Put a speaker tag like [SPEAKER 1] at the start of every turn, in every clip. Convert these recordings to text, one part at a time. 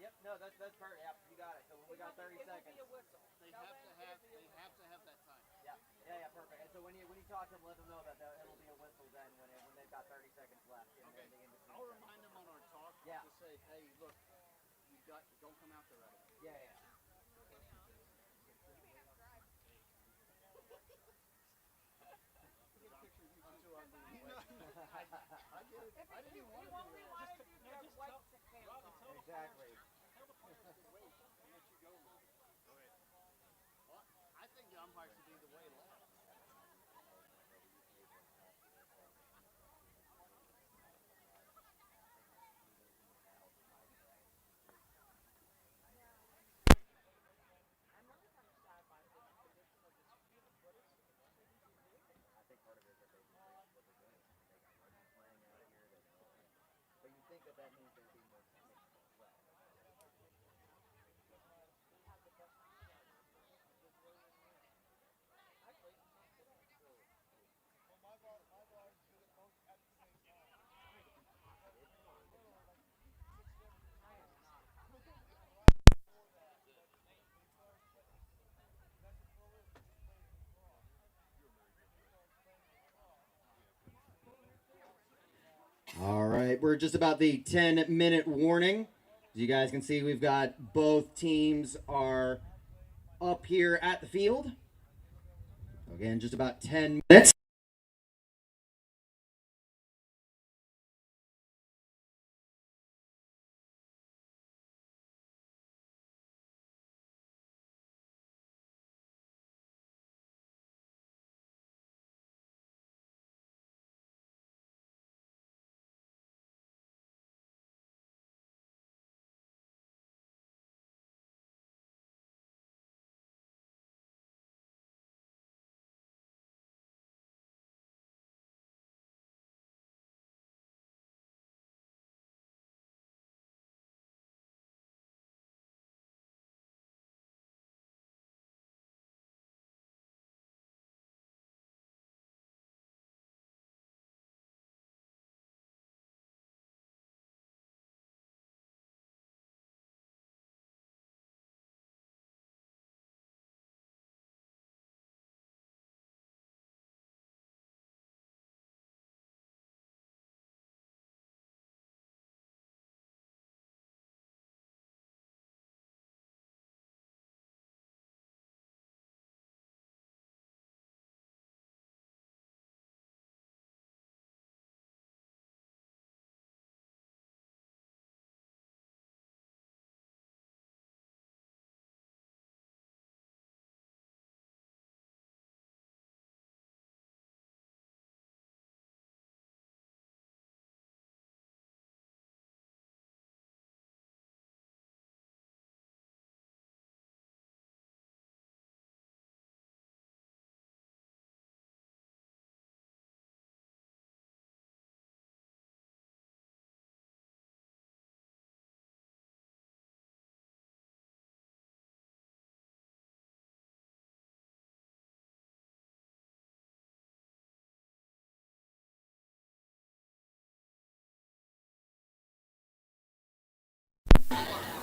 [SPEAKER 1] Yep, no, that's perfect. Yep, you got it. So we got 30 seconds. Yeah, yeah, perfect. And so when you talk to them, let them know that it'll be a whistle then when they've got 30 seconds left in the in-between.
[SPEAKER 2] I'll remind them on our talk to say, hey, look, don't come out there right away.
[SPEAKER 1] Yeah, yeah.
[SPEAKER 2] I get it. I didn't want to do that.
[SPEAKER 1] Exactly.
[SPEAKER 2] Well, I think the umpire should be the way left.
[SPEAKER 1] I think part of it is that they know what they're doing. They got rugby playing out here. They know. But you think that means they're being more technical as well. All right, we're just about the 10-minute warning. As you guys can see, we've got both teams are up here at the field. Again, just about 10 minutes.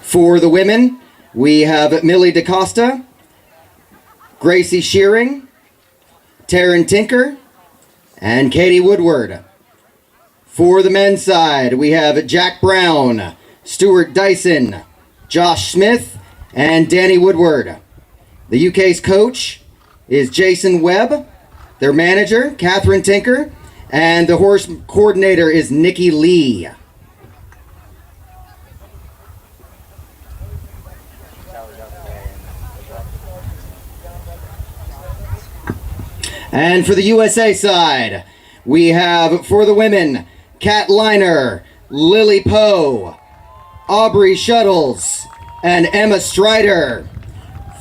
[SPEAKER 1] For the women, we have Millie DaCosta, Gracie Shearing, Taryn Tinker, and Katie Woodward. For the men's side, we have Jack Brown, Stuart Dyson, Josh Smith, and Danny Woodward. The UK's coach is Jason Webb, their manager, Catherine Tinker, and the horse coordinator is Nikki Lee. And for the USA side, we have for the women, Kat Liner, Lily Poe, Aubrey Shuttles, and Emma Strider.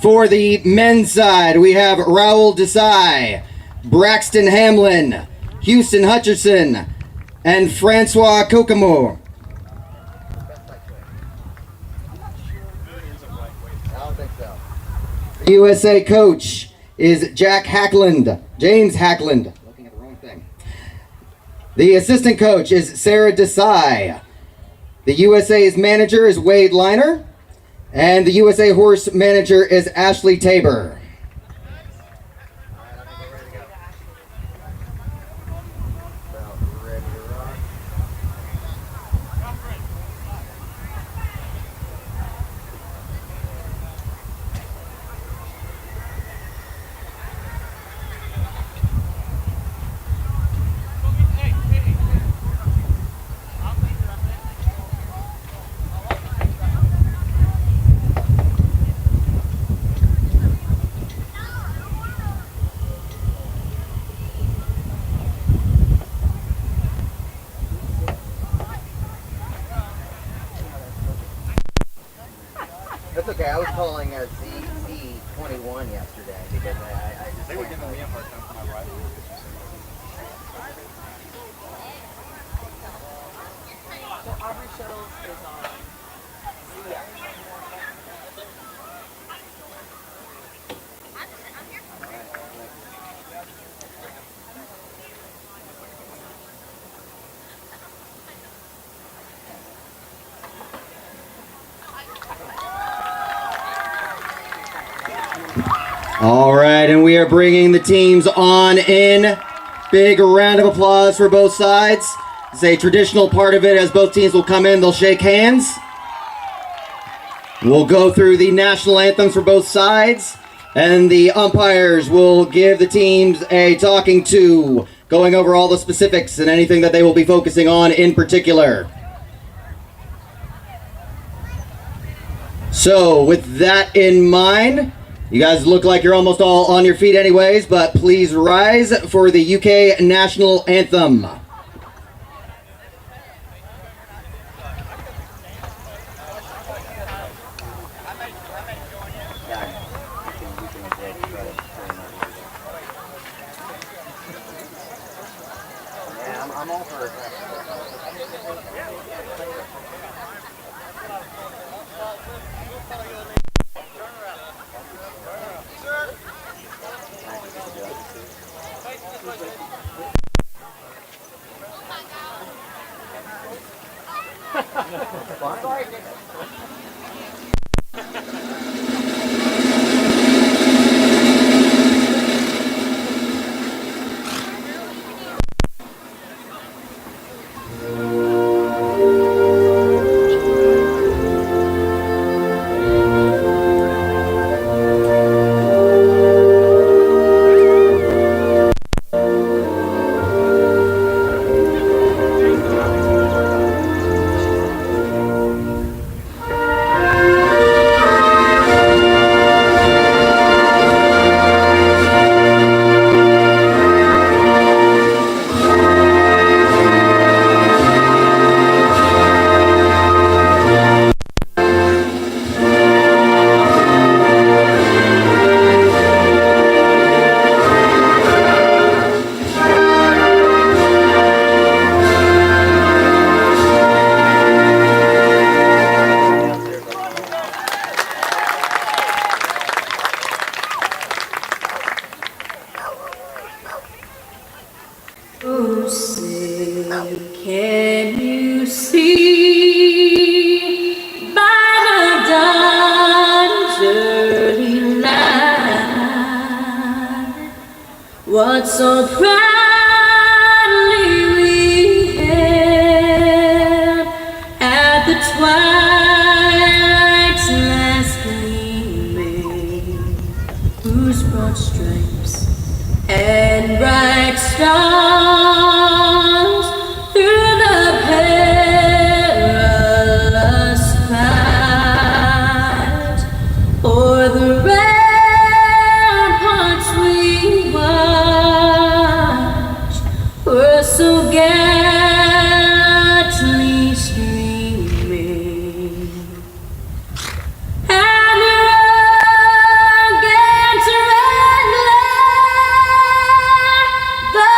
[SPEAKER 1] For the men's side, we have Raul Desai, Braxton Hamlin, Houston Hutcherson, and Francois Kokomo. The USA coach is James Hackland. Looking at the wrong thing. The assistant coach is Sarah Desai. The USA's manager is Wade Liner, and the USA horse manager is Ashley Tabor.
[SPEAKER 3] That's okay. I was calling a Z21 yesterday because I just.
[SPEAKER 2] They were giving me a hard time for my ride.
[SPEAKER 4] So Aubrey Shuttles is on.
[SPEAKER 1] All right, and we are bringing the teams on in. Big round of applause for both sides. It's a traditional part of it as both teams will come in, they'll shake hands. We'll go through the national anthems for both sides, and the umpires will give the teams a talking to, going over all the specifics and anything that they will be focusing on in particular. So, with that in mind, you guys look like you're almost all on your feet anyways, but please rise for the UK national anthem.
[SPEAKER 3] Yeah, I'm all for it.
[SPEAKER 4] Oh, say, can you see by the dawn's early light what so proudly we hailed at the twilight's last gleaming, whose broad stripes and bright stars through the perilous fight o'er the ramparts we watched were so gallantly streaming. And the rugged red glare, the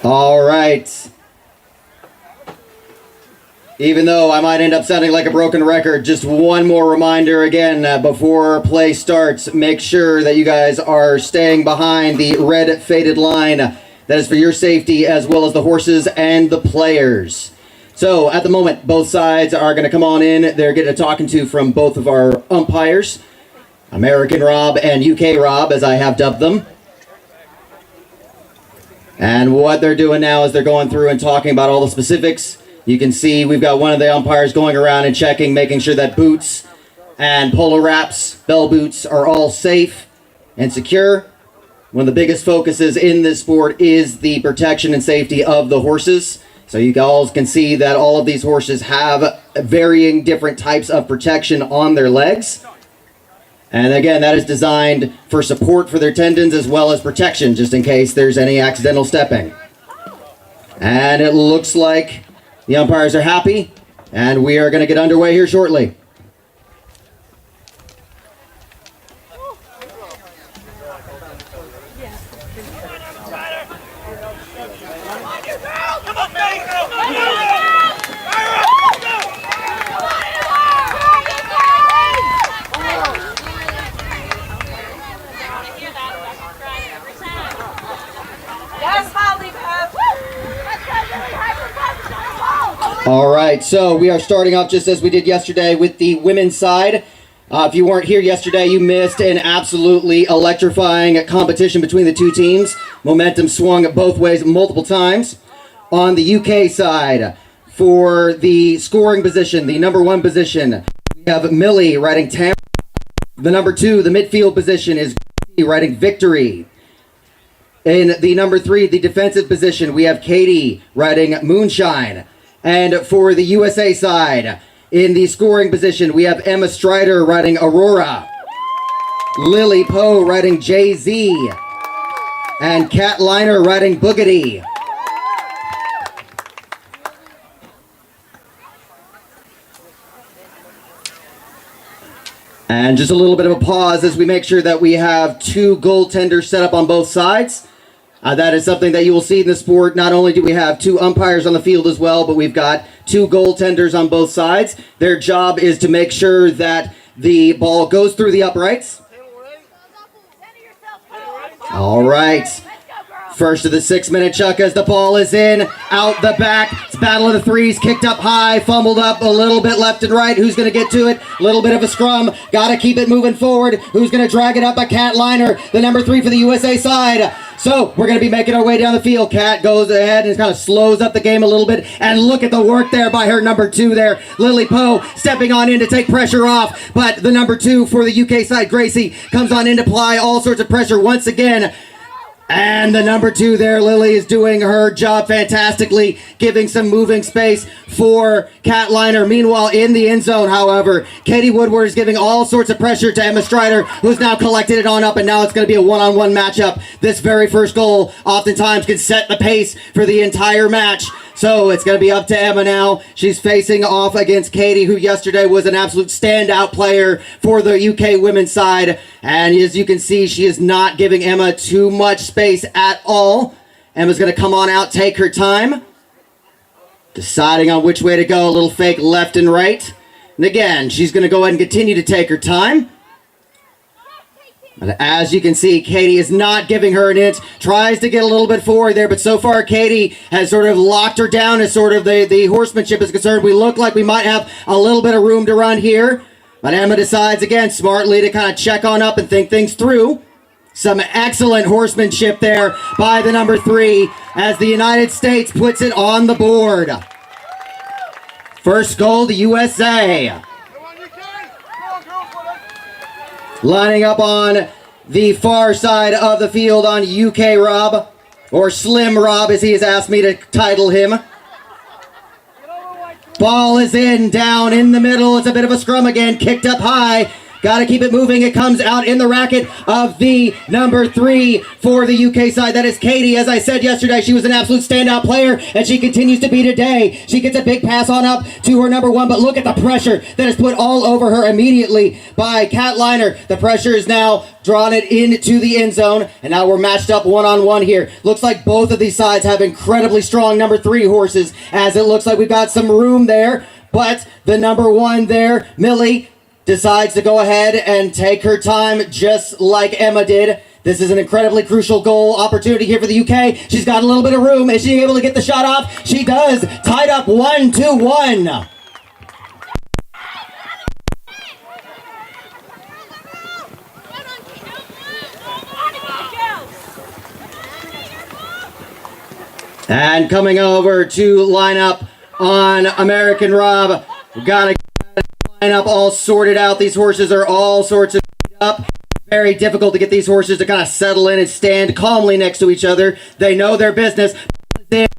[SPEAKER 1] All right. Even though I might end up sounding like a broken record, just one more reminder again before play starts. Make sure that you guys are staying behind the red faded line. That is for your safety as well as the horses and the players. So at the moment, both sides are going to come on in. They're getting a talking to from both of our umpires, American Rob and UK Rob, as I have dubbed them. And what they're doing now is they're going through and talking about all the specifics. You can see we've got one of the umpires going around and checking, making sure that boots and polo wraps, bell boots are all safe and secure. One of the biggest focuses in this sport is the protection and safety of the horses. So you guys can see that all of these horses have varying different types of protection on their legs. And again, that is designed for support for their tendons as well as protection, just in case there's any accidental stepping. And it looks like the umpires are happy, and we are going to get underway here shortly. All right, so we are starting off just as we did yesterday with the women's side. If you weren't here yesterday, you missed an absolutely electrifying competition between the two teams. Momentum swung both ways multiple times. On the UK side, for the scoring position, the number 1 position, we have Millie riding Tam. The number 2, the midfield position, is riding Victory. In the number 3, the defensive position, we have Katie riding Moonshine. And for the USA side, in the scoring position, we have Emma Strider riding Aurora, Lily Poe riding Jay-Z, and Kat Liner riding Boogity. And just a little bit of a pause as we make sure that we have 2 goaltenders set up on both sides. That is something that you will see in the sport. Not only do we have 2 umpires on the field as well, but we've got 2 goaltenders on both sides. Their job is to make sure that the ball goes through the uprights. All right. First of the 6-minute chukkas. The ball is in, out the back. It's battle of the threes, kicked up high, fumbled up a little bit left and right. Who's going to get to it? A little bit of a scrum. Got to keep it moving forward. Who's going to drag it up? A Kat Liner, the number 3 for the USA side. So we're going to be making our way down the field. Kat goes ahead and kind of slows up the game a little bit. And look at the work there by her number 2 there. Lily Poe stepping on in to take pressure off. But the number 2 for the UK side, Gracie, comes on in to apply all sorts of pressure once again. And the number 2 there, Lily, is doing her job fantastically, giving some moving space for Kat Liner. Meanwhile, in the end zone, however, Katie Woodward is giving all sorts of pressure to Emma Strider, who's now collected it on up, and now it's going to be a one-on-one matchup. This very first goal oftentimes can set the pace for the entire match. So it's going to be up to Emma now. She's facing off against Katie, who yesterday was an absolute standout player for the UK women's side. And as you can see, she is not giving Emma too much space at all. Emma's going to come on out, take her time. Deciding on which way to go, a little fake left and right. And again, she's going to go ahead and continue to take her time. But as you can see, Katie is not giving her an inch. Tries to get a little bit forward there, but so far Katie has sort of locked her down as sort of the horsemanship is concerned. We look like we might have a little bit of room to run here. But Emma decides again smartly to kind of check on up and think things through. Some excellent horsemanship there by the number 3 as the United States puts it on the board. First goal to USA. Lining up on the far side of the field on UK Rob, or Slim Rob as he has asked me to title him. Ball is in, down in the middle. It's a bit of a scrum again, kicked up high. Got to keep it moving. It comes out in the racket of the number 3 for the UK side. That is Katie. As I said yesterday, she was an absolute standout player, and she continues to be today. She gets a big pass on up to her number 1, but look at the pressure that is put all over her immediately by Kat Liner. The pressure is now drawn it into the end zone, and now we're matched up one-on-one here. Looks like both of these sides have incredibly strong number 3 horses, as it looks like we've got some room there, but the number 1 there, Millie, decides to go ahead and take her time just like Emma did. This is an incredibly crucial goal opportunity here for the UK. She's got a little bit of room. Is she able to get the shot off? She does. Tied up 1-1. And coming over to line up on American Rob. We've got to line up all sorted out. These horses are all sorts of up. Very difficult to get these horses to kind of settle in and stand calmly next to each other. They know their business. It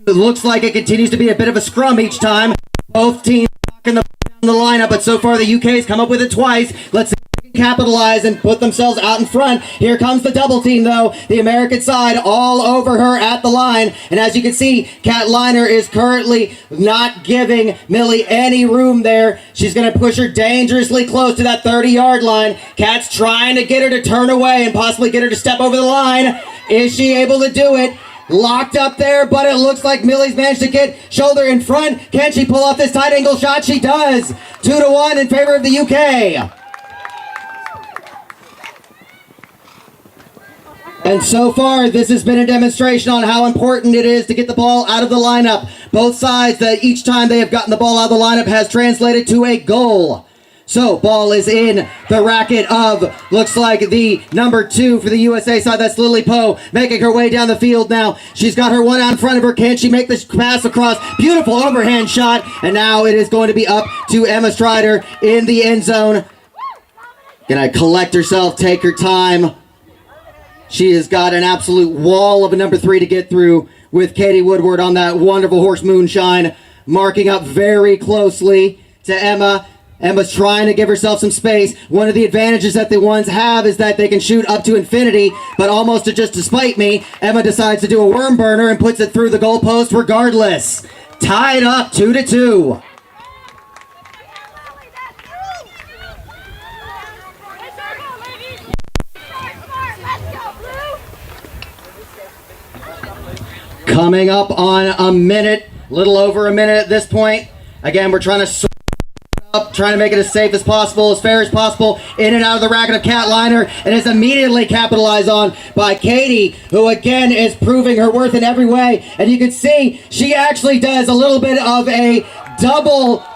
[SPEAKER 1] looks like it continues to be a bit of a scrum each time. Both teams knocking the lineup, but so far the UK's come up with it twice. Let's see if they can capitalize and put themselves out in front. Here comes the double team, though. The American side all over her at the line. And as you can see, Kat Liner is currently not giving Millie any room there. She's going to push her dangerously close to that 30-yard line. Kat's trying to get her to turn away and possibly get her to step over the line. Is she able to do it? Locked up there, but it looks like Millie's managed to get shoulder in front. Can she pull off this tight angle shot? She does. 2-1 in favor of the UK. And so far, this has been a demonstration on how important it is to get the ball out of the lineup. Both sides, that each time they have gotten the ball out of the lineup has translated to a goal. So, ball is in the racket of, looks like the number 2 for the USA side. That's Lily Poe, making her way down the field now. She's got her one out in front of her. Can she make this pass across? Beautiful overhand shot. And now it is going to be up to Emma Strider in the end zone. Gonna collect herself, take her time. She has got an absolute wall of a number 3 to get through with Katie Woodward on that wonderful horse Moonshine, marking up very closely to Emma. Emma's trying to give herself some space. One of the advantages that the ones have is that they can shoot up to infinity, but almost just to spite me, Emma decides to do a worm burner and puts it through the goalpost regardless. Tied up 2-2. Coming up on a minute, little over a minute at this point. Again, we're trying to sort it up, trying to make it as safe as possible, as fair as possible, in and out of the racket of Kat Liner, and is immediately capitalized on by Katie, who again is proving her worth in every way. And you can see she actually does a little bit of a double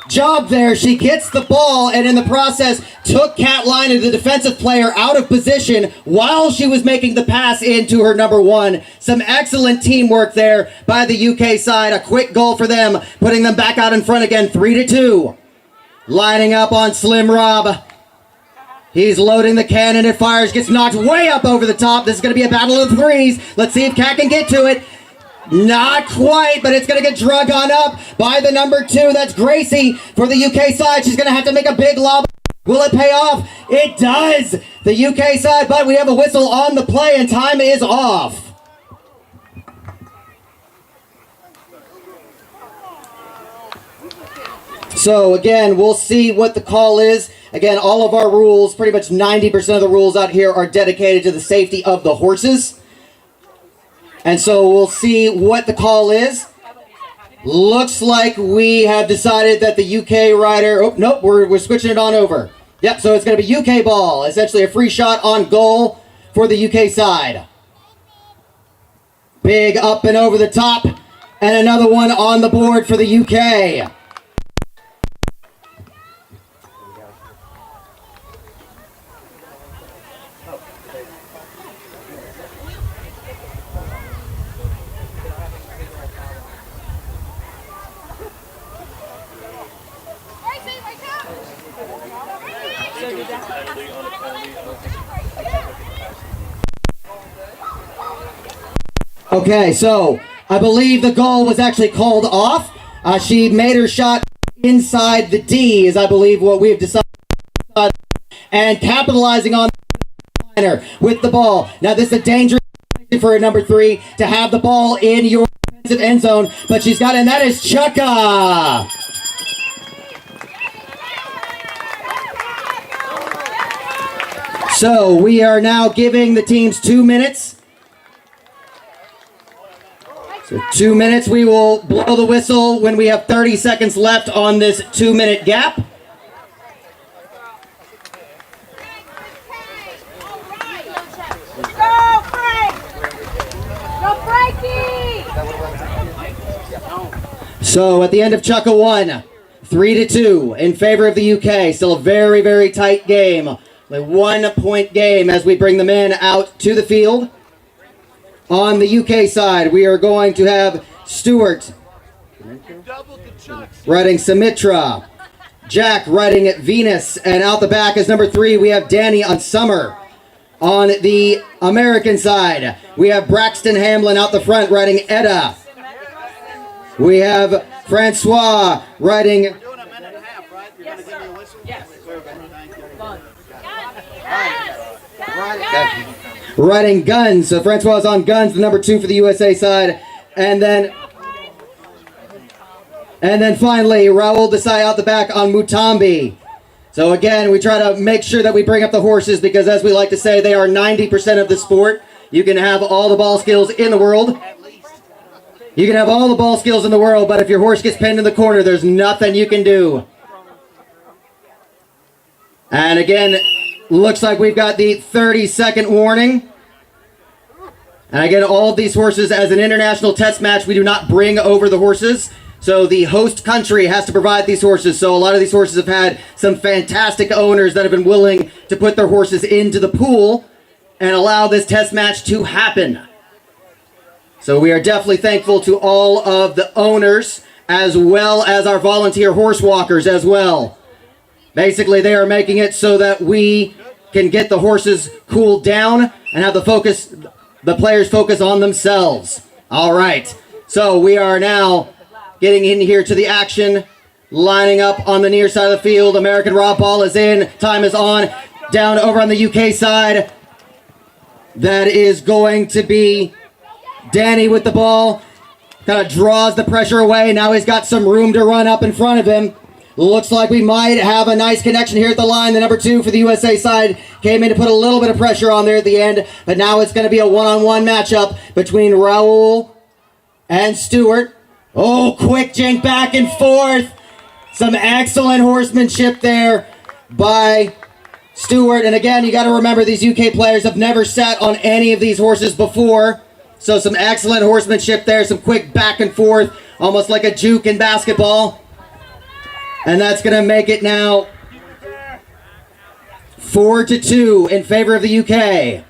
[SPEAKER 1] job there. She gets the ball and in the process took Kat Liner, the defensive player, out of position while she was making the pass into her number 1. Some excellent teamwork there by the UK side. A quick goal for them, putting them back out in front again, 3-2. Lining up on Slim Rob. He's loading the cannon. It fires, gets knocked way up over the top. This is going to be a battle of threes. Let's see if Kat can get to it. Not quite, but it's going to get drug on up by the number 2. That's Gracie for the UK side. She's going to have to make a big lob. Will it pay off? It does. The UK side, but we have a whistle on the play and time is off. So again, we'll see what the call is. Again, all of our rules, pretty much 90% of the rules out here are dedicated to the safety of the horses. And so we'll see what the call is. Looks like we have decided that the UK rider... Oh, nope, we're switching it on over. Yep, so it's going to be UK ball. Essentially a free shot on goal for the UK side. Big up and over the top. And another one on the board for the UK. Okay, so I believe the goal was actually called off. She made her shot inside the D is, I believe, what we have decided, and capitalizing on the with the ball. Now this is a dangerous for a number 3 to have the ball in your end zone, but she's got it, and that is chukka. So we are now giving the teams 2 minutes. So 2 minutes, we will blow the whistle when we have 30 seconds left on this 2-minute gap.
[SPEAKER 5] Go, Frank! Go, Frankie!
[SPEAKER 1] So at the end of chukka 1, 3-2 in favor of the UK. Still a very, very tight game. A 1-point game as we bring the men out to the field. On the UK side, we are going to have Stewart riding Sumitra, Jack riding Venus, and out the back as number 3, we have Danny on Summer. On the American side, we have Braxton Hamlin out the front riding Edda. We have Francois riding riding Guns. So Francois is on Guns, the number 2 for the USA side. And then finally, Raul Desai out the back on Mutambi. So again, we try to make sure that we bring up the horses because, as we like to say, they are 90% of the sport. You can have all the ball skills in the world. You can have all the ball skills in the world, but if your horse gets pinned in the corner, there's nothing you can do. And again, looks like we've got the 30-second warning. And again, all of these horses, as an international test match, we do not bring over the horses. So the host country has to provide these horses. So a lot of these horses have had some fantastic owners that have been willing to put their horses into the pool and allow this test match to happen. So we are definitely thankful to all of the owners as well as our volunteer horse walkers as well. Basically, they are making it so that we can get the horses cooled down and have the players focus on themselves. All right. So we are now getting in here to the action, lining up on the near side of the field. American raw ball is in. Time is on. Down over on the UK side. That is going to be Danny with the ball. Kind of draws the pressure away. Now he's got some room to run up in front of him. Looks like we might have a nice connection here at the line. The number 2 for the USA side came in to put a little bit of pressure on there at the end. But now it's going to be a one-on-one matchup between Raul and Stewart. Oh, quick jink back and forth. Some excellent horsemanship there by Stewart. And again, you got to remember these UK players have never sat on any of these horses before. So some excellent horsemanship there. Some quick back and forth, almost like a juke in basketball. And that's going to make it now 4-2 in favor of the UK.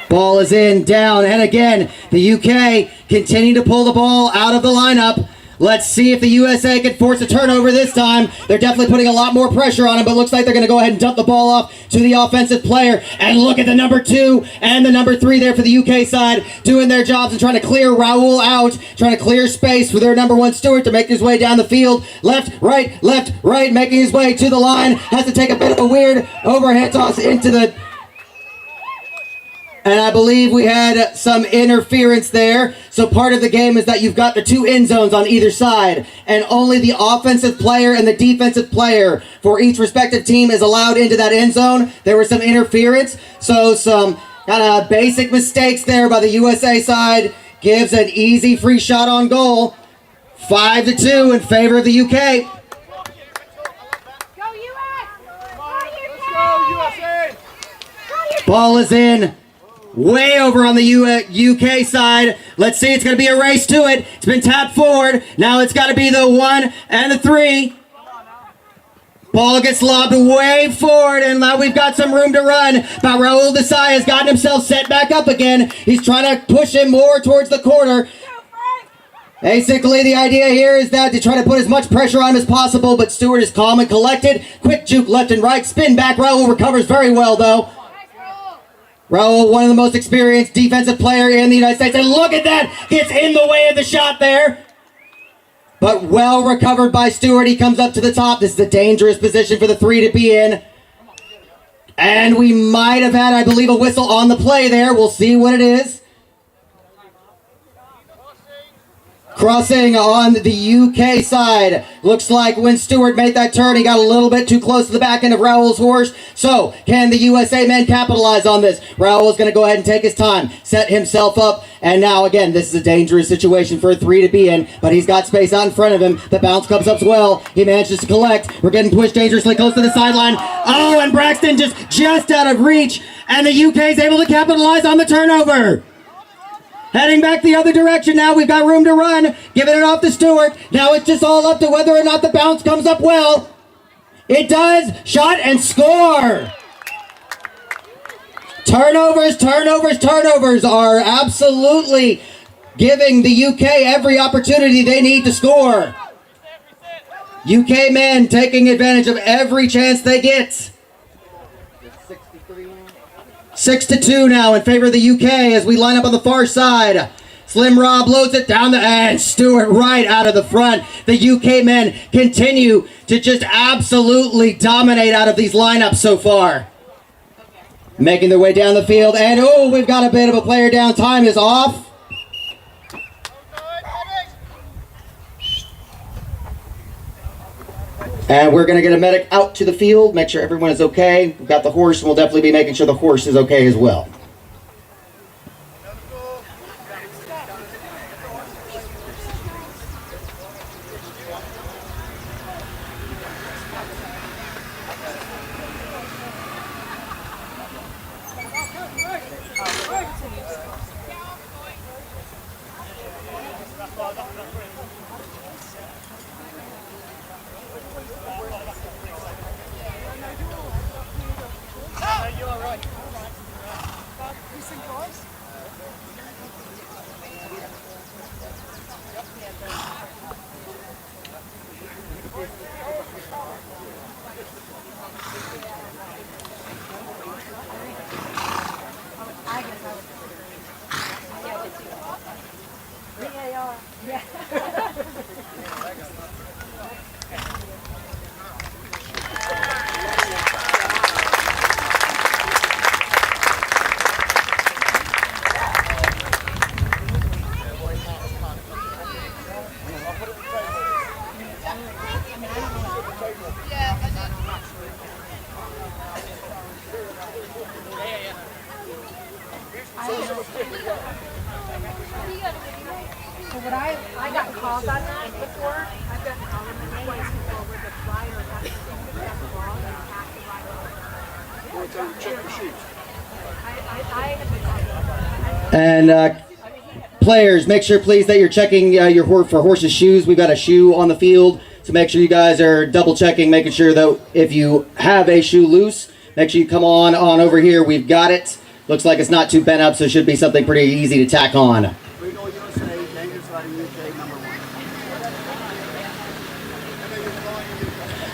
[SPEAKER 1] Ball is in, down, and again, the UK continue to pull the ball out of the lineup. Let's see if the USA can force a turnover this time. They're definitely putting a lot more pressure on him, but looks like they're going to go ahead and dump the ball off to the offensive player. And look at the number 2 and the number 3 there for the UK side doing their jobs and trying to clear Raul out, trying to clear space for their number 1 Stewart to make his way down the field. Left, right, making his way to the line. Has to take a bit of a weird overhead toss into the... And I believe we had some interference there. So part of the game is that you've got the 2 end zones on either side. And only the offensive player and the defensive player for each respective team is allowed into that end zone. There was some interference. So some kind of basic mistakes there by the USA side. Gives an easy free shot on goal. 5-2 in favor of the UK.
[SPEAKER 5] Go, US!
[SPEAKER 1] Ball is in. Way over on the UK side. Let's see, it's going to be a race to it. It's been tapped forward. Now it's got to be the 1 and the 3. Ball gets lobbed way forward, and now we've got some room to run. But Raul Desai has gotten himself set back up again. He's trying to push him more towards the corner. Basically, the idea here is that to try to put as much pressure on him as possible, but Stewart is calm and collected. Quick juke left and right. Spin back. Raul recovers very well, though. Raul, one of the most experienced defensive player in the United States. And look at that. Gets in the way of the shot there. But well recovered by Stewart. He comes up to the top. This is a dangerous position for the three to be in. And we might have had, I believe, a whistle on the play there. We'll see what it is. Crossing on the UK side. Looks like when Stewart made that turn, he got a little bit too close to the back end of Raul's horse. So, can the USA men capitalize on this? Raul's going to go ahead and take his time, set himself up, and now, again, this is a dangerous situation for a three to be in, but he's got space out in front of him. The bounce comes up well. He manages to collect. We're getting pushed dangerously close to the sideline. Oh, and Braxton just out of reach, and the UK is able to capitalize on the turnover. Heading back the other direction now. We've got room to run. Giving it off to Stewart. Now it's just all up to whether or not the bounce comes up well. It does. Shot and score. Turnovers are absolutely giving the UK every opportunity they need to score. UK men taking advantage of every chance they get. 6-2 now in favor of the UK as we line up on the far side. Slim Rob loads it down the end. Stewart right out of the front. The UK men continue to just absolutely dominate out of these lineups so far. Making their way down the field, and oh, we've got a bit of a player down. Time is off. And we're going to get a medic out to the field, make sure everyone is okay. We've got the horse, and we'll definitely be making sure the horse is okay as well.
[SPEAKER 5] So what I got called on that before. I've got called on the twice before where the rider has to think that the ball and pass the rider.
[SPEAKER 1] And players, make sure please that you're checking your for horse's shoes. We've got a shoe on the field, so make sure you guys are double checking, making sure that if you have a shoe loose, make sure you come on over here. We've got it. Looks like it's not too bent up, so it should be something pretty easy to tack on.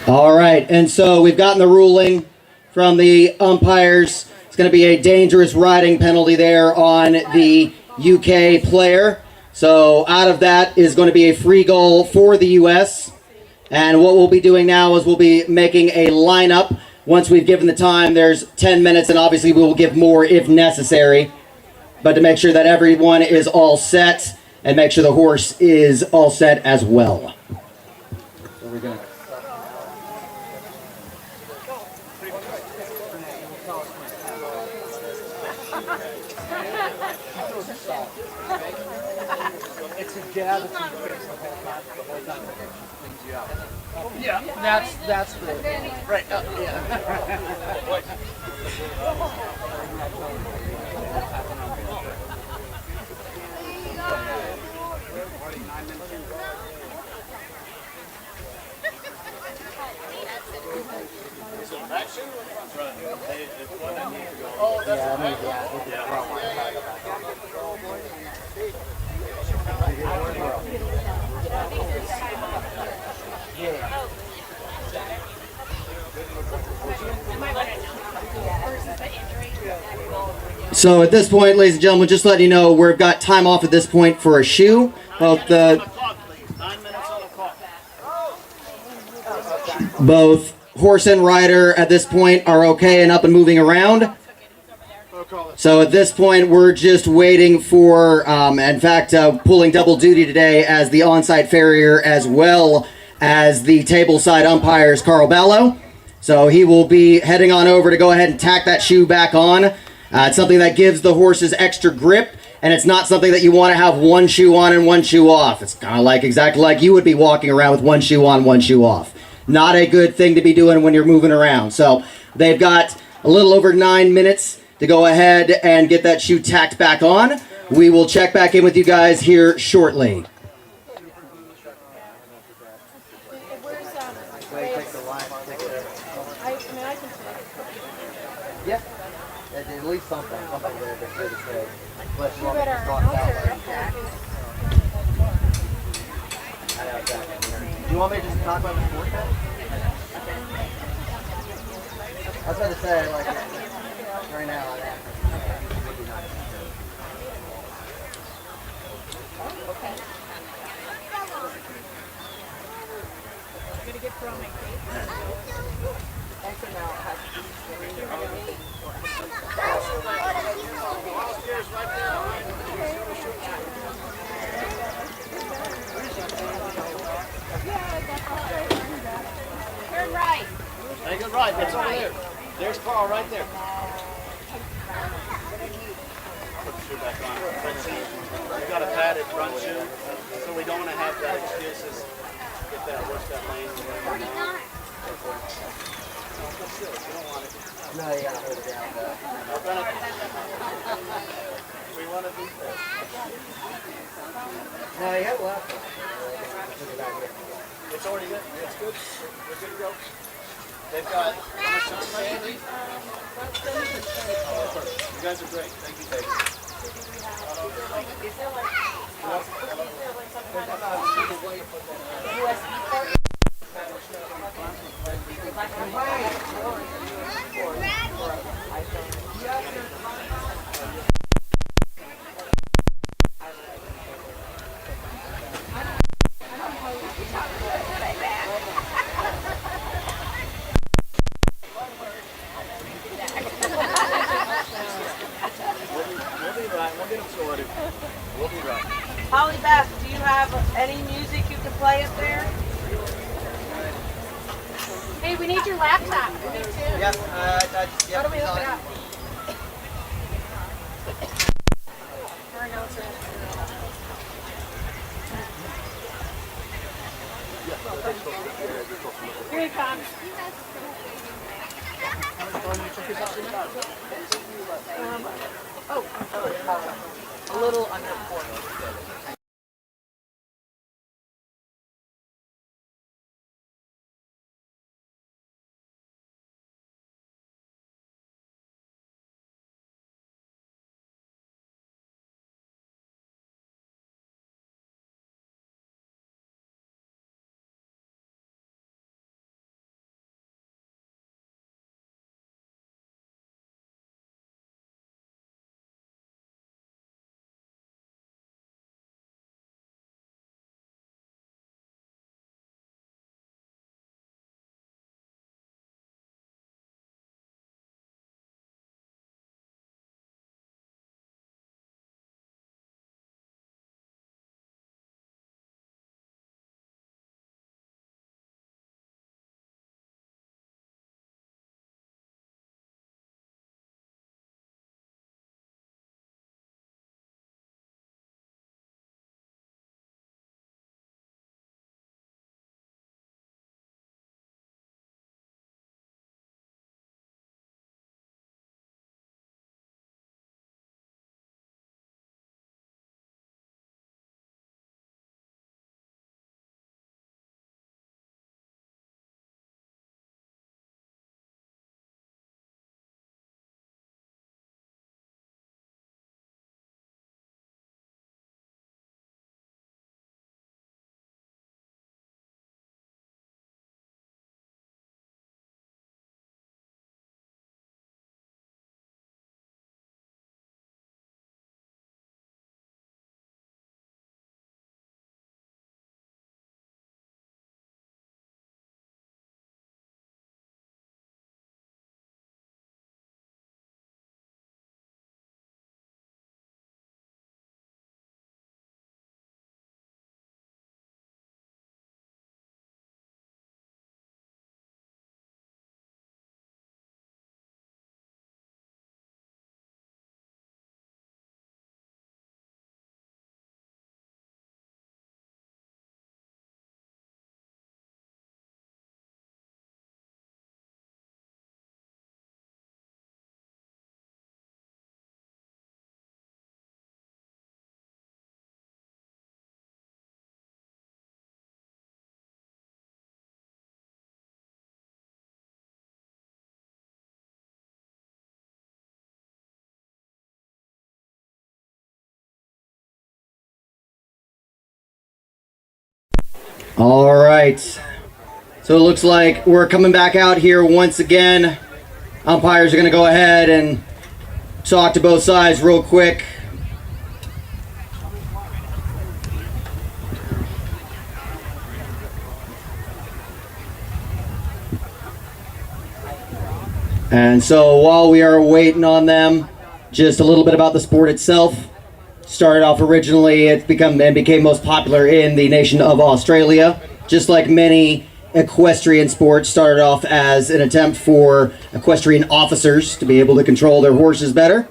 [SPEAKER 1] All right, and so we've gotten the ruling from the umpires. It's going to be a dangerous riding penalty there on the UK player. So out of that is going to be a free goal for the US. And what we'll be doing now is we'll be making a lineup. Once we've given the time, there's 10 minutes, and obviously we will give more if necessary. But to make sure that everyone is all set, and make sure the horse is all set as well. So we're going to...
[SPEAKER 2] It's a jab that you fix the whole time, cleans you out. Yeah, that's the right. Yeah. Oh, that's
[SPEAKER 5] Versus the injury.
[SPEAKER 1] So at this point, ladies and gentlemen, just letting you know, we've got time off at this point for a shoe. Both horse and rider at this point are okay and up and moving around. So at this point, we're just waiting for, in fact, pulling double duty today as the on-site farrier as well as the tableside umpires, Carl Ballo. So he will be heading on over to go ahead and tack that shoe back on. It's something that gives the horses extra grip, and it's not something that you want to have one shoe on and one shoe off. It's kind of like exactly like you would be walking around with one shoe on, one shoe off. Not a good thing to be doing when you're moving around. So they've got a little over 9 minutes to go ahead and get that shoe tacked back on. We will check back in with you guys here shortly.
[SPEAKER 3] Yeah. At least something there to say. Unless you
[SPEAKER 5] You
[SPEAKER 3] want me to
[SPEAKER 5] better
[SPEAKER 3] talk
[SPEAKER 5] announce
[SPEAKER 3] about
[SPEAKER 5] it.
[SPEAKER 3] like that. Do you want me to just talk about the sport then? I was about to say, like, right now,
[SPEAKER 5] Turn right.
[SPEAKER 2] Take it right. It's over there. There's Carl right there. Put the shoe back on. Front seat. We got a padded front shoe, so we don't want to have that excuses. Get that, watch that lane.
[SPEAKER 3] no, you gotta hold it down though.
[SPEAKER 2] We want to beat that.
[SPEAKER 3] No, you got left.
[SPEAKER 2] It's already good. It's good. We're good to go. They've got Sandy. You guys are great. Thank you, Dave. We'll be right. We'll get them sorted. We'll be right.
[SPEAKER 6] Holly Beth, do you have any music you can play up there?
[SPEAKER 5] Hey, we need your laptop. We need to.
[SPEAKER 3] Yep,
[SPEAKER 5] How do we hook it up? Or announce it. Here he comes.
[SPEAKER 6] A little under 40.
[SPEAKER 1] All right. So it looks like we're coming back out here once again. Umpires are going to go ahead and talk to both sides real quick. And so while we are waiting on them, just a little bit about the sport itself. Started off originally, it became most popular in the nation of Australia. Just like many equestrian sports, started off as an attempt for equestrian officers to be able to control their horses better.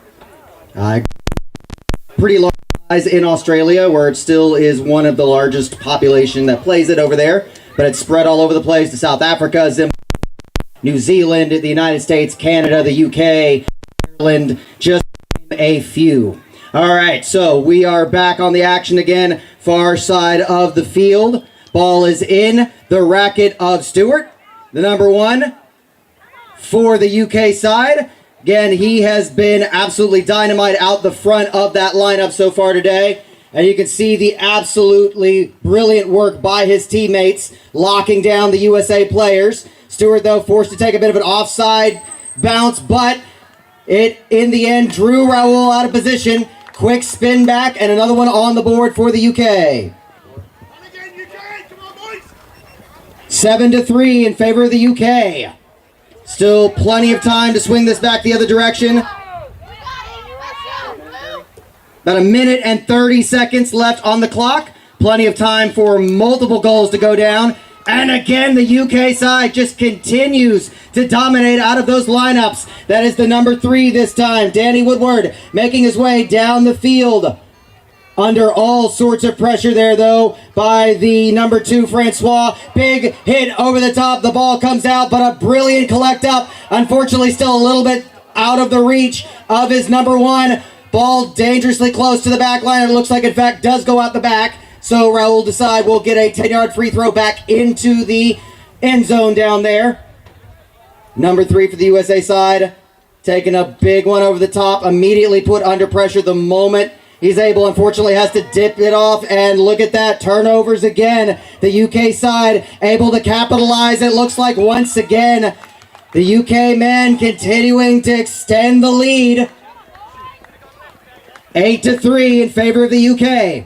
[SPEAKER 1] Pretty large size in Australia, where it still is one of the largest population that plays it over there. But it's spread all over the place to South Africa, Zimbabwe, New Zealand, the United States, Canada, the UK, Ireland, just a few. All right, so we are back on the action again, far side of the field. Ball is in the racket of Stewart, the number one for the UK side. Again, he has been absolutely dynamite out the front of that lineup so far today. And you can see the absolutely brilliant work by his teammates, locking down the USA players. Stewart, though, forced to take a bit of an offside bounce, but it, in the end, drew Raul out of position. Quick spin back, and another one on the board for the UK. 7-3 in favor of the UK. Still plenty of time to swing this back the other direction. About a minute and 30 seconds left on the clock. Plenty of time for multiple goals to go down. And again, the UK side just continues to dominate out of those lineups. That is the number 3 this time. Danny Woodward making his way down the field. Under all sorts of pressure there, though, by the number 2, Francois. Big hit over the top. The ball comes out, but a brilliant collect up. Unfortunately, still a little bit out of the reach of his number 1. Ball dangerously close to the back line. It looks like, in fact, does go out the back. So Raul Desai will get a 10-yard free throw back into the end zone down there. Number 3 for the USA side, taking a big one over the top. Immediately put under pressure the moment he's able. Unfortunately, has to dip it off, and look at that. Turnovers again. The UK side able to capitalize. It looks like once again the UK men continuing to extend the lead. 8-3 in favor of the UK.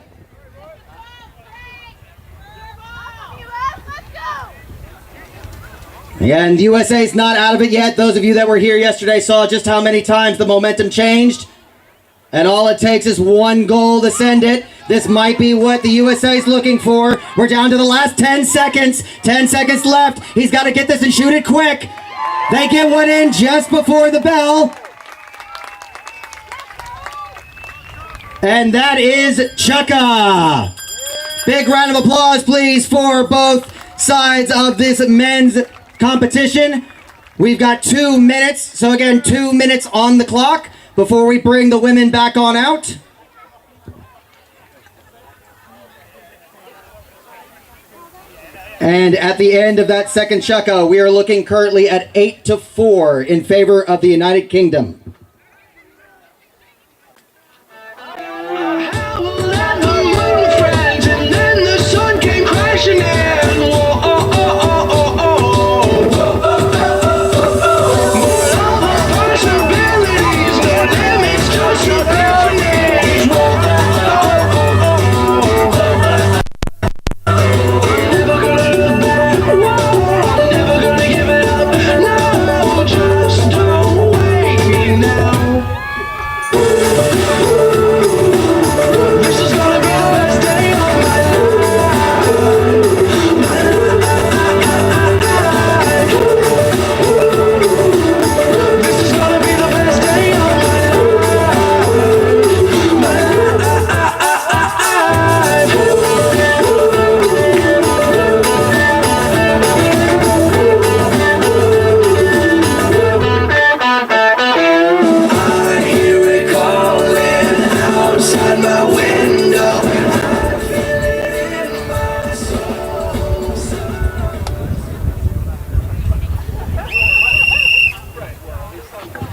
[SPEAKER 1] And USA's not out of it yet. Those of you that were here yesterday saw just how many times the momentum changed. And all it takes is one goal to send it. This might be what the USA's looking for. We're down to the last 10 seconds. 10 seconds left. He's got to get this and shoot it quick. They get one in just before the bell. And that is chukka. Big round of applause, please, for both sides of this men's competition. We've got 2 minutes. So again, 2 minutes on the clock before we bring the women back on out. And at the end of that second chukka, we are looking currently at 8-4 in favor of the United Kingdom.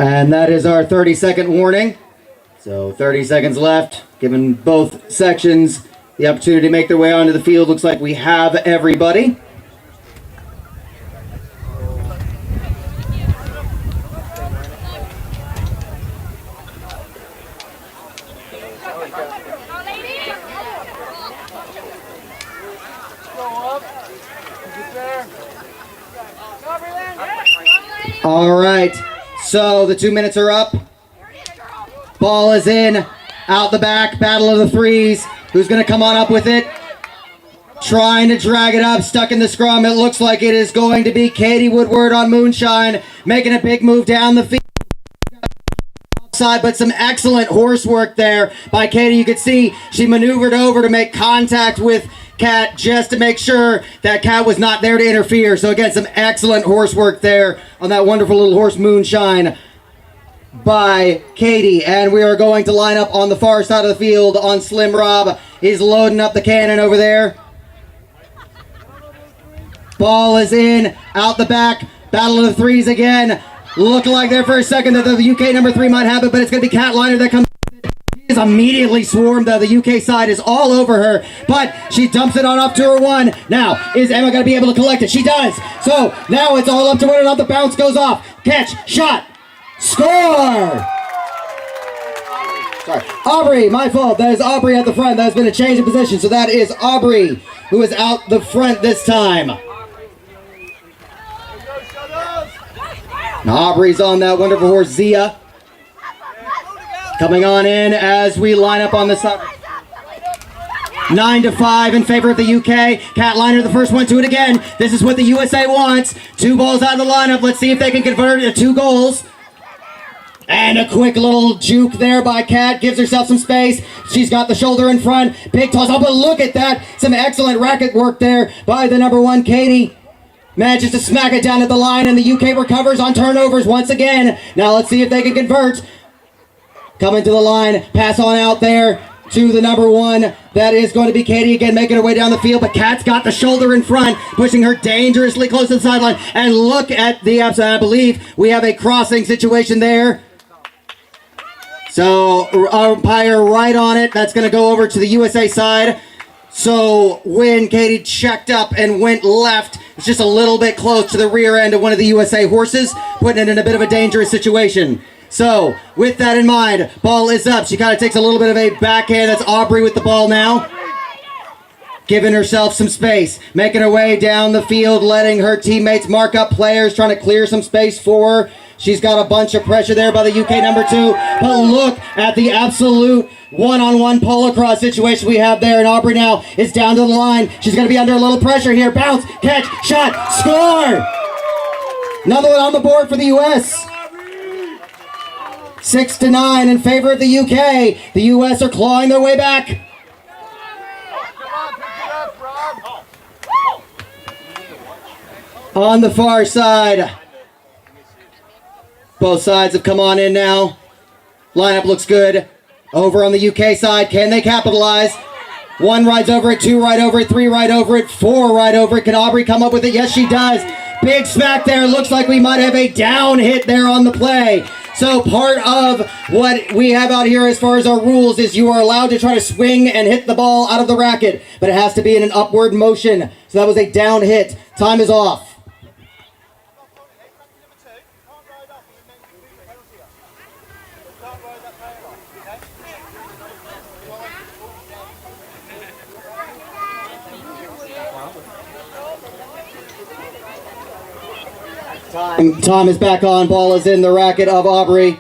[SPEAKER 1] And that is our 30-second warning. So 30 seconds left, giving both sections the opportunity to make their way onto the field. Looks like we have everybody. All right, so the 2 minutes are up. Ball is in, out the back, battle of the threes. Who's going to come on up with it? Trying to drag it up, stuck in the scrum. It looks like it is going to be Katie Woodward on Moonshine, making a big move down the field. Side, but some excellent horse work there by Katie. You could see she maneuvered over to make contact with Kat just to make sure that Kat was not there to interfere. So again, some excellent horse work there on that wonderful little horse Moonshine by Katie. And we are going to line up on the far side of the field on Slim Rob. He's loading up the cannon over there. Ball is in, out the back, battle of the threes again. Looking like there for a second that the UK number 3 might have it, but it's going to be Kat Liner that comes. She is immediately swarmed, though. The UK side is all over her, but she dumps it on up to her one. Now, is Emma going to be able to collect it? She does. So now it's all up to whether or not the bounce goes off. Catch, shot, score! Sorry, Aubrey, my fault. That is Aubrey at the front. That has been a change of position, so that is Aubrey who is out the front this time. Now Aubrey's on that wonderful horse Zia. Coming on in as we line up on the side. 9-5 in favor of the UK. Kat Liner, the first one to it again. This is what the USA wants. 2 balls out of the lineup. Let's see if they can convert it to 2 goals. And a quick little juke there by Kat. Gives herself some space. She's got the shoulder in front. Big toss. Oh, but look at that. Some excellent racket work there by the number 1, Katie. Manages to smack it down at the line, and the UK recovers on turnovers once again. Now let's see if they can convert. Coming to the line, pass on out there to the number 1. That is going to be Katie again, making her way down the field, but Kat's got the shoulder in front, pushing her dangerously close to the sideline. And look at the upside. I believe we have a crossing situation there. So umpire right on it. That's going to go over to the USA side. So when Katie checked up and went left, it's just a little bit close to the rear end of one of the USA horses, putting it in a bit of a dangerous situation. So with that in mind, ball is up. She kind of takes a little bit of a backhand. That's Aubrey with the ball now. Giving herself some space, making her way down the field, letting her teammates mark up players, trying to clear some space for her. She's got a bunch of pressure there by the UK number 2. But look at the absolute one-on-one polo cross situation we have there. And Aubrey now is down to the line. She's going to be under a little pressure here. Bounce, catch, shot, score! Another one on the board for the US. 6-9 in favor of the UK. The US are clawing their way back. On the far side. Both sides have come on in now. Lineup looks good. Over on the UK side, can they capitalize? 1 rides over it, 2 ride over it, 3 ride over it, 4 ride over it. Can Aubrey come up with it? Yes, she does. Big smack there. Looks like we might have a down hit there on the play. So part of what we have out here as far as our rules is you are allowed to try to swing and hit the ball out of the racket, but it has to be in an upward motion. So that was a down hit. Time is off. Time is back on. Ball is in the racket of Aubrey.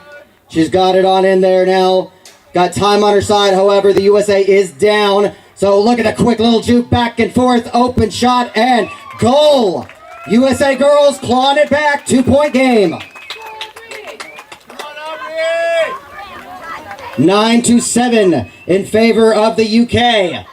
[SPEAKER 1] She's got it on in there now. Got time on her side. However, the USA is down. So look at the quick little juke back and forth. Open shot and goal. USA girls clawing it back. 2-point game. 9-7 in favor of the UK.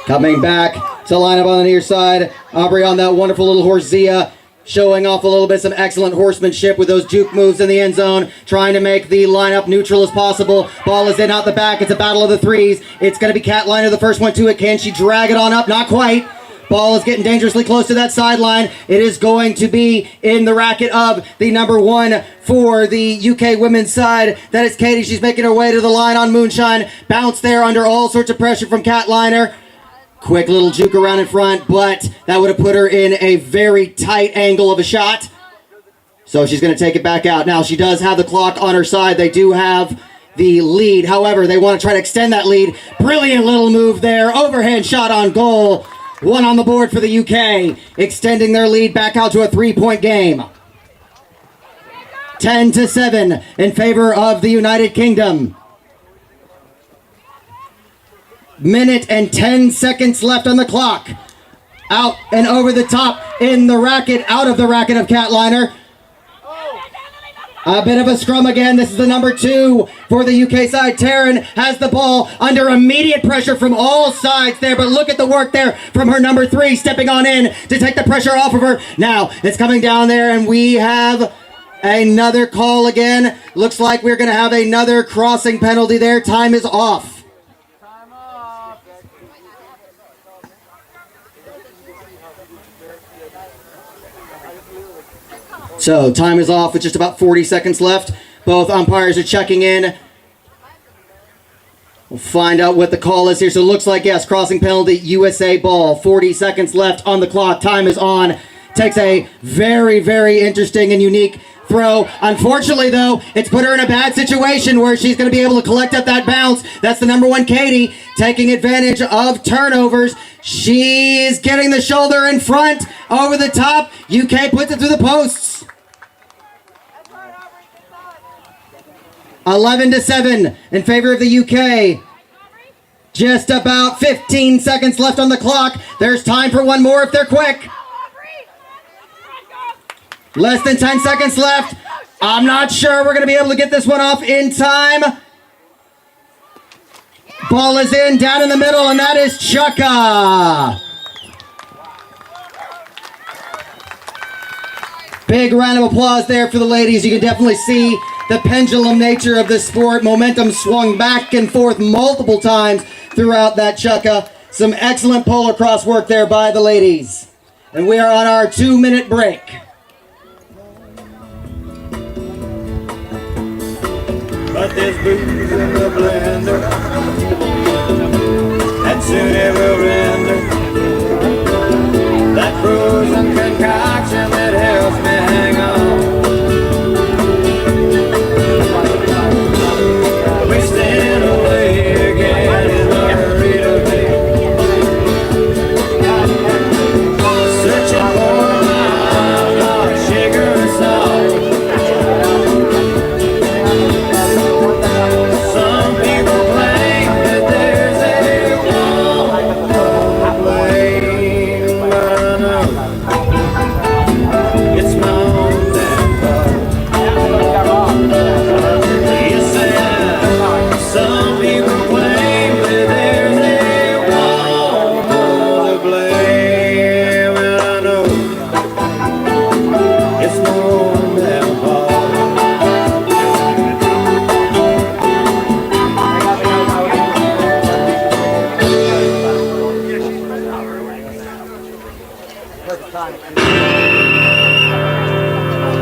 [SPEAKER 1] Coming back to line up on the near side. Aubrey on that wonderful little horse Zia, showing off a little bit some excellent horsemanship with those juke moves in the end zone, trying to make the lineup neutral as possible. Ball is in out the back. It's a battle of the threes. It's going to be Kat Liner, the first one to it. Can she drag it on up? Not quite. Ball is getting dangerously close to that sideline. It is going to be in the racket of the number 1 for the UK women's side. That is Katie. She's making her way to the line on Moonshine. Bounce there under all sorts of pressure from Catliner. Quick little juke around in front, but that would have put her in a very tight angle of a shot. So she's going to take it back out. Now, she does have the clock on her side. They do have the lead. However, they want to try to extend that lead. Brilliant little move there. Overhand shot on goal. 1 on the board for the UK, extending their lead back out to a 3-point game. 10-7 in favor of the United Kingdom. Minute and 10 seconds left on the clock. Out and over the top in the racket, out of the racket of Catliner. A bit of a scrum again. This is the number 2 for the UK side. Taryn has the ball under immediate pressure from all sides there, but look at the work there from her number 3 stepping on in to take the pressure off of her. Now it's coming down there, and we have another call again. Looks like we're going to have another crossing penalty there. Time is off. So time is off with just about 40 seconds left. Both umpires are checking in. We'll find out what the call is here. So it looks like, yes, crossing penalty, USA ball. 40 seconds left on the clock. Time is on. Takes a very, very interesting and unique throw. Unfortunately, though, it's put her in a bad situation where she's going to be able to collect up that bounce. That's the number 1, Katie, taking advantage of turnovers. She's getting the shoulder in front, over the top. UK puts it through the posts. 11-7 in favor of the UK. Just about 15 seconds left on the clock. There's time for one more if they're quick. Less than 10 seconds left. I'm not sure we're going to be able to get this one off in time. Ball is in, down in the middle, and that is chukka. Big round of applause there for the ladies. You can definitely see the pendulum nature of this sport. Momentum swung back and forth multiple times throughout that chukka. Some excellent polar cross work there by the ladies. And we are on our 2-minute break.
[SPEAKER 7] But there's booze in the blender, and soon it will render that frozen concoction that helps me hang on. Wasting away again in a hurry to be, searching for my not sugar and salt. Some people claim that there's a wrong to blame, but I know it's my own damn fault. Yes, some people claim that there's a wrong to blame, and I know it's my own damn fault.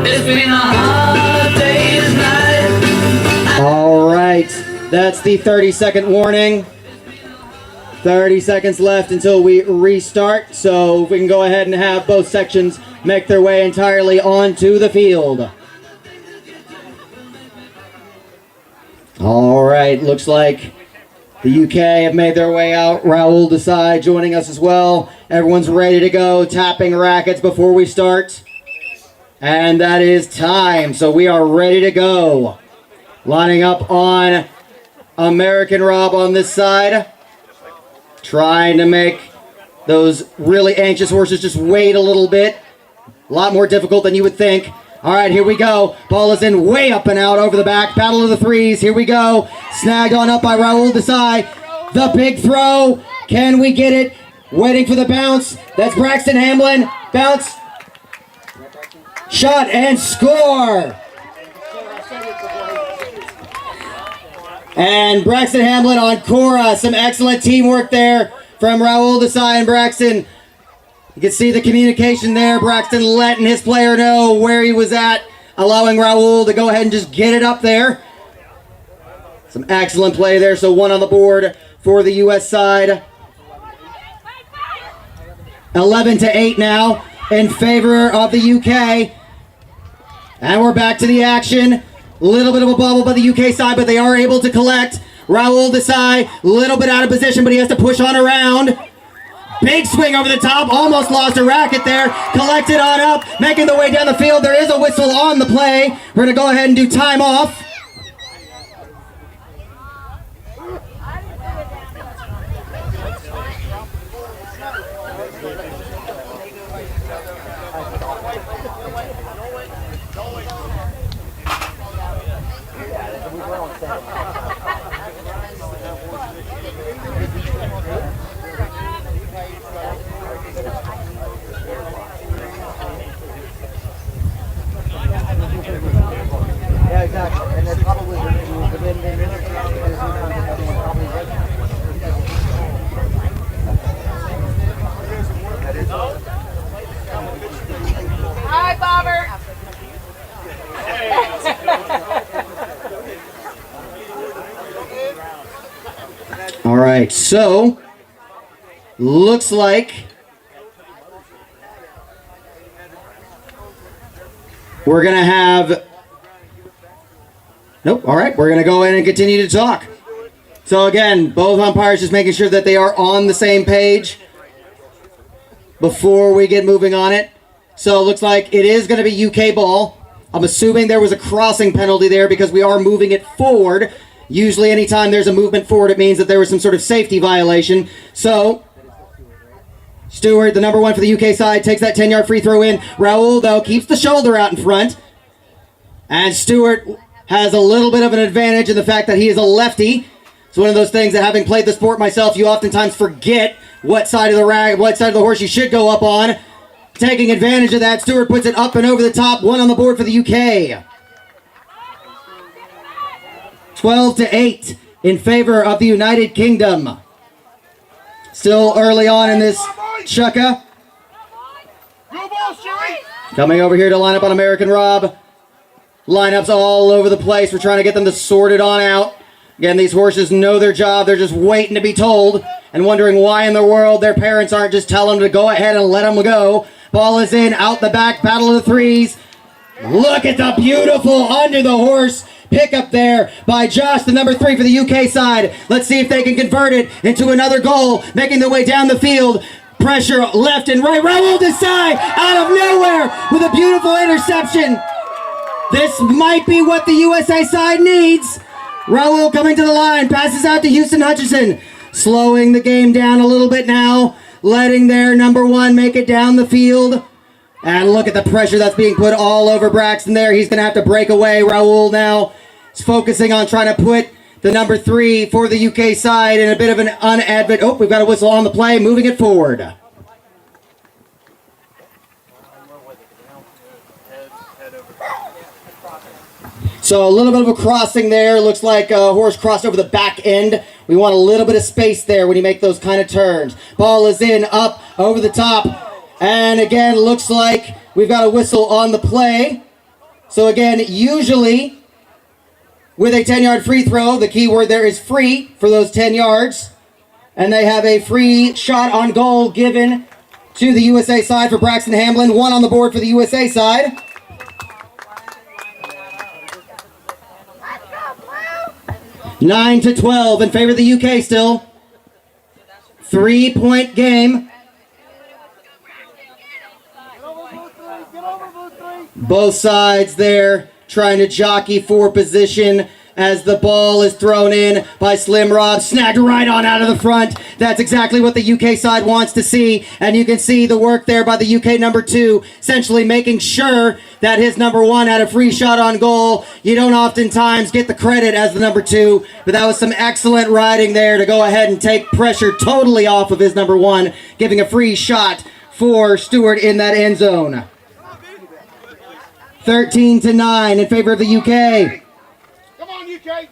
[SPEAKER 4] It's been a hard day's night.
[SPEAKER 1] All right, that's the 30-second warning. 30 seconds left until we restart, so we can go ahead and have both sections make their way entirely onto the field. All right, looks like the UK have made their way out. Raoul Desai joining us as well. Everyone's ready to go, tapping rackets before we start. And that is time, so we are ready to go. Lining up on American Rob on this side. Trying to make those really anxious horses just wait a little bit. A lot more difficult than you would think. All right, here we go. Ball is in way up and out over the back. Battle of the threes. Here we go. Snagged on up by Raoul Desai. The big throw. Can we get it? Waiting for the bounce. That's Braxton Hamlin. Bounce. Shot and score. And Braxton Hamlin on Cora. Some excellent teamwork there from Raoul Desai and Braxton. You can see the communication there. Braxton letting his player know where he was at, allowing Raul to go ahead and just get it up there. Some excellent play there. So 1 on the board for the U.S. side. 11-8 now in favor of the UK. And we're back to the action. A little bit of a bubble by the UK side, but they are able to collect. Raul Desai, a little bit out of position, but he has to push on around. Big swing over the top, almost lost a racket there. Collected on up, making the way down the field. There is a whistle on the play. We're going to go ahead and do time off.
[SPEAKER 3] Yeah, exactly. And then probably
[SPEAKER 6] Hi, Bobber.
[SPEAKER 1] All right, so looks like we're going to have... Nope, all right, we're going to go in and continue to talk. So again, both umpires just making sure that they are on the same page before we get moving on it. So it looks like it is going to be UK ball. I'm assuming there was a crossing penalty there because we are moving it forward. Usually anytime there's a movement forward, it means that there was some sort of safety violation. So Stewart, the number 1 for the UK side, takes that 10-yard free throw in. Raul, though, keeps the shoulder out in front. And Stewart has a little bit of an advantage in the fact that he is a lefty. It's one of those things that, having played the sport myself, you oftentimes forget what side of the horse you should go up on. Taking advantage of that, Stewart puts it up and over the top. 1 on the board for the UK. 12-8 in favor of the United Kingdom. Still early on in this chukka. Coming over here to line up on American Rob. Lineups all over the place. We're trying to get them to sort it on out. Again, these horses know their job. They're just waiting to be told and wondering why in the world their parents aren't just telling them to go ahead and let them go. Ball is in, out the back, battle of the threes. Look at the beautiful under the horse pickup there by Josh, the number 3 for the UK side. Let's see if they can convert it into another goal, making their way down the field. Pressure left and right. Raul Desai out of nowhere with a beautiful interception. This might be what the USA side needs. Raul coming to the line, passes out to Houston Hutchison. Slowing the game down a little bit now, letting their number 1 make it down the field. And look at the pressure that's being put all over Braxton there. He's going to have to break away. Raul now is focusing on trying to put the number 3 for the UK side in a bit of an unadvent. Oh, we've got a whistle on the play, moving it forward. So a little bit of a crossing there. Looks like a horse crossed over the back end. We want a little bit of space there when you make those kind of turns. Ball is in, up, over the top. And again, looks like we've got a whistle on the play. So again, usually with a 10-yard free throw, the key word there is free for those 10 yards. And they have a free shot on goal given to the USA side for Braxton Hamlin. 1 on the board for the USA side. Nine to 12 in favor of the UK still. 3-point game. Both sides there trying to jockey for position as the ball is thrown in by Slim Rob. Snagged right on out of the front. That's exactly what the UK side wants to see. And you can see the work there by the UK number 2, essentially making sure that his number 1 had a free shot on goal. You don't oftentimes get the credit as the number 2, but that was some excellent riding there to go ahead and take pressure totally off of his number 1, giving a free shot for Stewart in that end zone. 13-9 in favor of the UK.
[SPEAKER 2] Come on, UK.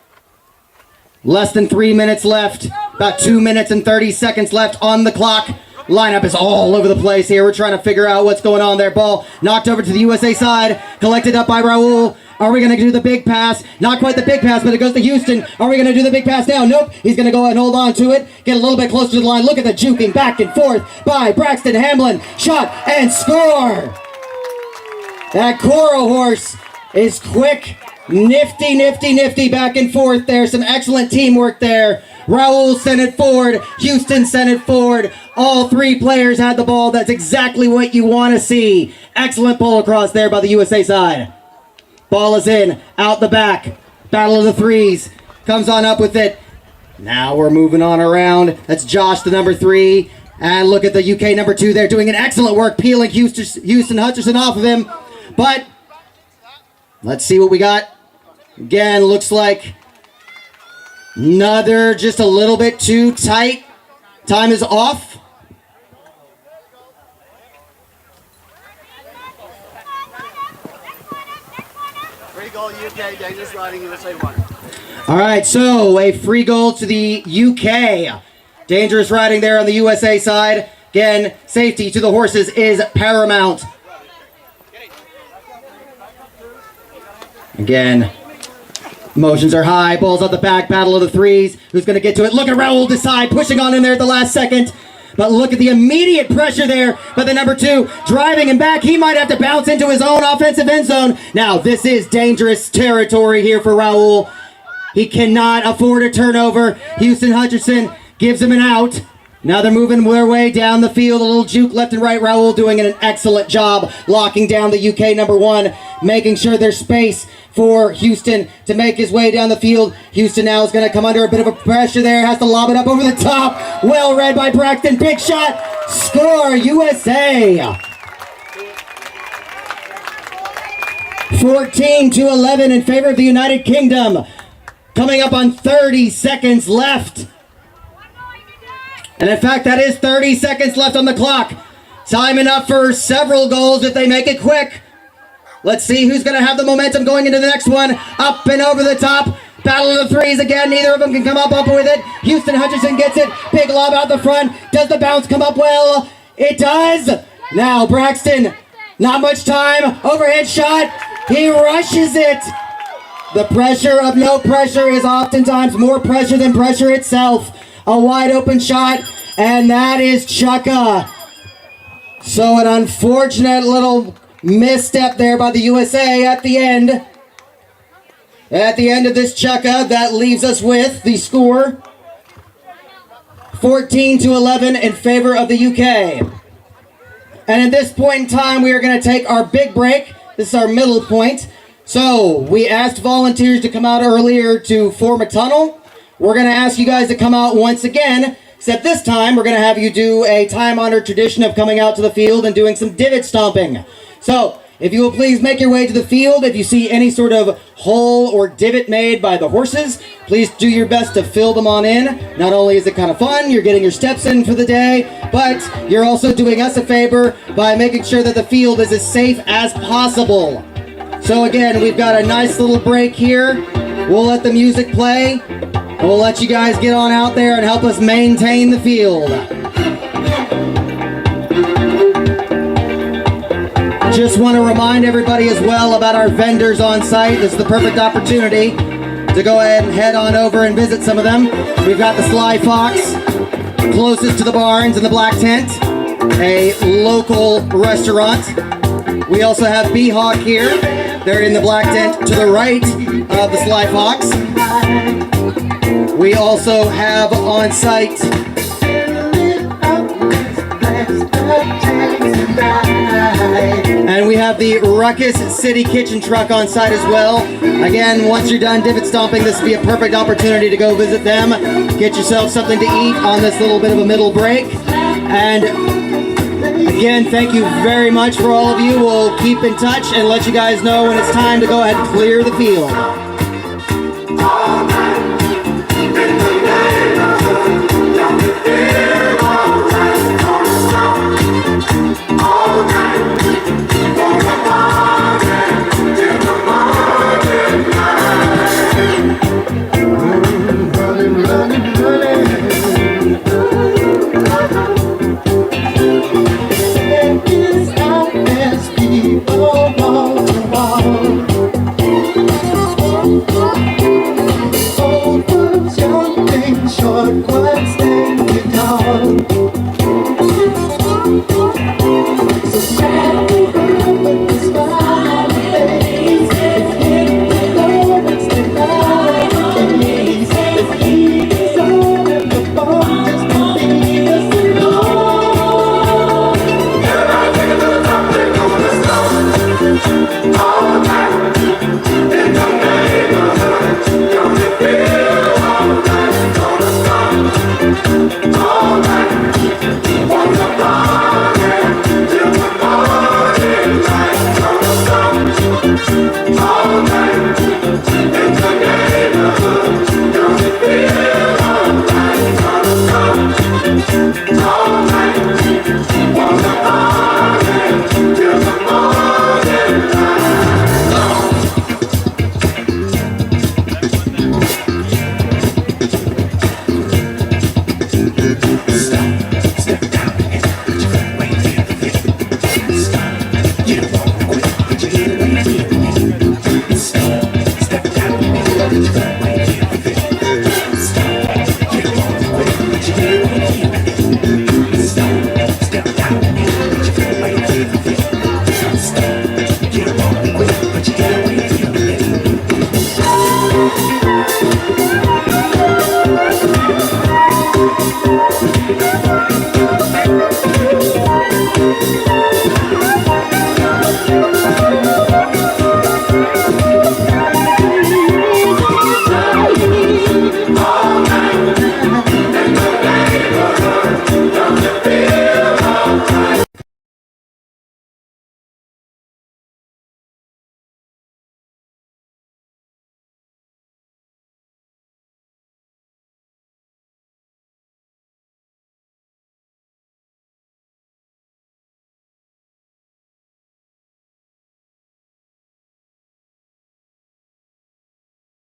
[SPEAKER 1] Less than 3 minutes left. About 2 minutes and 30 seconds left on the clock. Lineup is all over the place here. We're trying to figure out what's going on there. Ball knocked over to the USA side, collected up by Raul. Are we going to do the big pass? Not quite the big pass, but it goes to Houston. Are we going to do the big pass now? Nope. He's going to go ahead and hold on to it. Get a little bit closer to the line. Look at the juking back and forth by Braxton Hamlin. Shot and score. That Coro horse is quick. Nifty, nifty, nifty back and forth there. Some excellent teamwork there. Raul sent it forward. Houston sent it forward. All three players had the ball. That's exactly what you want to see. Excellent pull across there by the USA side. Ball is in, out the back. Battle of the threes. Comes on up with it. Now we're moving on around. That's Josh, the number 3. And look at the UK number 2 there doing an excellent work peeling Houston Hutcherson off of him. But let's see what we got. Again, looks like another just a little bit too tight. Time is off.
[SPEAKER 2] Free goal UK, dangerous riding USA 1.
[SPEAKER 1] All right, so a free goal to the UK. Dangerous riding there on the USA side. Again, safety to the horses is paramount. Again, emotions are high. Ball's on the back. Battle of the threes. Who's going to get to it? Look at Raul Desai pushing on in there at the last second. But look at the immediate pressure there by the number 2. Driving him back. He might have to bounce into his own offensive end zone. Now, this is dangerous territory here for Raul. He cannot afford a turnover. Houston Hutcherson gives him an out. Now they're moving their way down the field. A little juke left and right. Raul doing an excellent job locking down the UK number 1. Making sure there's space for Houston to make his way down the field. Houston now is going to come under a bit of a pressure there. Has to lob it up over the top. Well read by Braxton. Big shot. Score, USA. 14-11 in favor of the United Kingdom. Coming up on 30 seconds left. And in fact, that is 30 seconds left on the clock. Time enough for several goals if they make it quick. Let's see who's going to have the momentum going into the next one. Up and over the top. Battle of the threes again. Neither of them can come up with it. Houston Hutcherson gets it. Big lob out the front. Does the bounce come up well? It does. Now Braxton. Not much time. Overhead shot. He rushes it. The pressure of no pressure is oftentimes more pressure than pressure itself. A wide open shot. And that is chukka. So an unfortunate little misstep there by the USA at the end. At the end of this chukka, that leaves us with the score 14-11 in favor of the UK. And at this point in time, we are going to take our big break. This is our middle point. So we asked volunteers to come out earlier to form a tunnel. We're going to ask you guys to come out once again. Except this time, we're going to have you do a time-honored tradition of coming out to the field and doing some divot stomping. So, if you will please make your way to the field. If you see any sort of hole or divot made by the horses, please do your best to fill them on in. Not only is it kind of fun, you're getting your steps in for the day, but you're also doing us a favor by making sure that the field is as safe as possible. So again, we've got a nice little break here. We'll let the music play. We'll let you guys get on out there and help us maintain the field. Just want to remind everybody as well about our vendors on site. This is the perfect opportunity to go ahead and head on over and visit some of them. We've got the Sly Fox, closest to the barns in the black tent, a local restaurant. We also have Beehawk here. They're in the black tent to the right of the Sly Fox. We also have on site and we have the Ruckus City Kitchen truck on site as well. Again, once you're done divot stomping, this would be a perfect opportunity to go visit them. Get yourself something to eat on this little bit of a middle break. And again, thank you very much for all of you. We'll keep in touch and let you guys know when it's time to go ahead and clear the field.